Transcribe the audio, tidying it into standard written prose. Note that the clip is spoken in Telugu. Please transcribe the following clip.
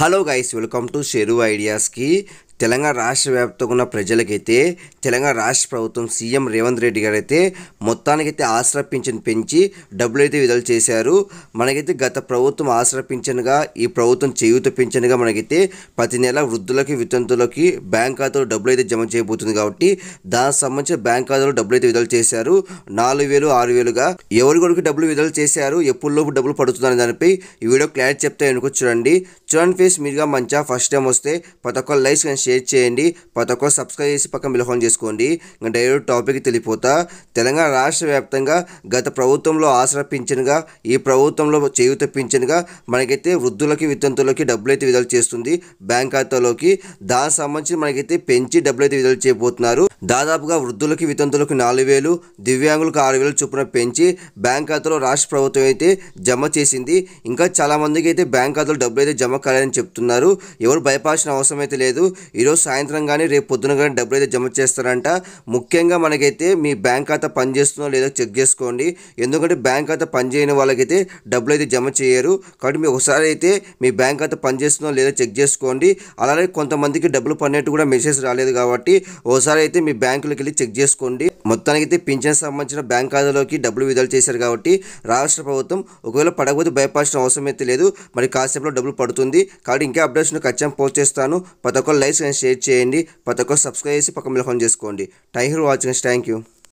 Hello guys, welcome to షెరు ఐడియాస్కి. Telangana రాష్ట్ర వ్యాప్తంగా ఉన్న ప్రజలకైతే తెలంగాణ రాష్ట్ర ప్రభుత్వం సీఎం రేవంత్ రెడ్డి గారు అయితే మొత్తానికైతే ఆసరా పింఛన్ పెంచి డబ్బులు అయితే విడుదల చేశారు. మనకైతే గత ప్రభుత్వం ఆసరా పింఛన్గా ఈ ప్రభుత్వం చేయూత పింఛన్గా మనకైతే ప్రతి నెల వృద్ధులకి వితంతులకి బ్యాంక్ ఖాతాలో డబ్బులు అయితే జమ చేయబోతుంది. కాబట్టి దానికి సంబంధించిన బ్యాంక్ ఖాతాలో డబ్బులు అయితే విడుదల చేశారు. 4,000 6,000గా ఎవరి కొరకు డబ్బులు విడుదల చేశారు, ఎప్పుడులోపు డబ్బులు పడుతుందని దానిపై ఈ వీడియో క్లారిటీ చెప్తే అనుకో చూడండి ఫేస్ మీరుగా మంచిగా ఫస్ట్ టైం వస్తే ప్రతి ఒక్క లైక్స్ కానీ షేర్ చేయండి, ప్రతి ఒక్క సబ్స్క్రైబ్ చేసి పక్కన బెల్ ఐకాన్ చేసుకోండి. ఇంకా డైరెక్ట్ టాపిక్ తెలిపోతా. తెలంగాణ రాష్ట్ర వ్యాప్తంగా గత ప్రభుత్వంలో ఆసరా పింఛన్గా ఈ ప్రభుత్వంలో చేయూత పింఛన్గా మనకైతే వృద్ధులకి వితంతులకి డబ్బులు అయితే విడుదల చేస్తుంది బ్యాంక్ ఖాతాలోకి. దానికి సంబంధించి మనకైతే పెంచి డబ్బులు అయితే విడుదల చేయబోతున్నారు. దాదాపుగా వృద్ధులకి వితంతులకు 4,000, దివ్యాంగులకు 6,000 చొప్పున పెంచి బ్యాంక్ ఖాతాలో రాష్ట్ర ప్రభుత్వం అయితే జమ చేసింది. ఇంకా చాలా మందికి అయితే బ్యాంక్ ఖాతాలో డబ్బులు అయితే జమ కాలేదని చెప్తున్నారు. ఎవరు భయపడాల్సిన అవసరం అయితే లేదు. ఈరోజు సాయంత్రం కానీ రేపు పొద్దున కానీ డబ్బులు అయితే జమ చేస్తారంట. ముఖ్యంగా మనకైతే మీ బ్యాంక్ ఖాతా పనిచేస్తుందో లేదో చెక్ చేసుకోండి. ఎందుకంటే బ్యాంక్ ఖాతా పనిచేయని వాళ్ళకైతే డబ్బులు అయితే జమ చేయరు. కాబట్టి మీరు ఒకసారి అయితే మీ బ్యాంక్ ఖాతా పనిచేస్తుందో లేదో చెక్ చేసుకోండి. అలాగే కొంతమందికి డబ్బులు పడినట్టు కూడా మెసేజ్ రాలేదు కాబట్టి ఒకసారి అయితే మీ బ్యాంకులోకి వెళ్ళి చెక్ చేసుకోండి. మొత్తానికి అయితే పింఛన్ సంబంధించిన బ్యాంక్ ఖాతాలోకి డబ్బులు విడుదల చేశారు కాబట్టి రాష్ట్ర ప్రభుత్వం ఒకవేళ పడకపోతే భయపడాల్సిన అవసరం అయితే లేదు. మరి కాసేపులో డబ్బులు పడుతుంది. కాబట్టి ఇంకా అప్డేట్స్ ఖచ్చితంగా పోస్ట్ చేస్తాను. ప్రతి ఒక్క లైక్స్ షేర్ చేయండి, ప్రతి ఒక్క సబ్స్క్రైబ్ చేసి పక్కన బెల్ ఐకాన్ చేసుకోండి. Thank you for watching. Thank you.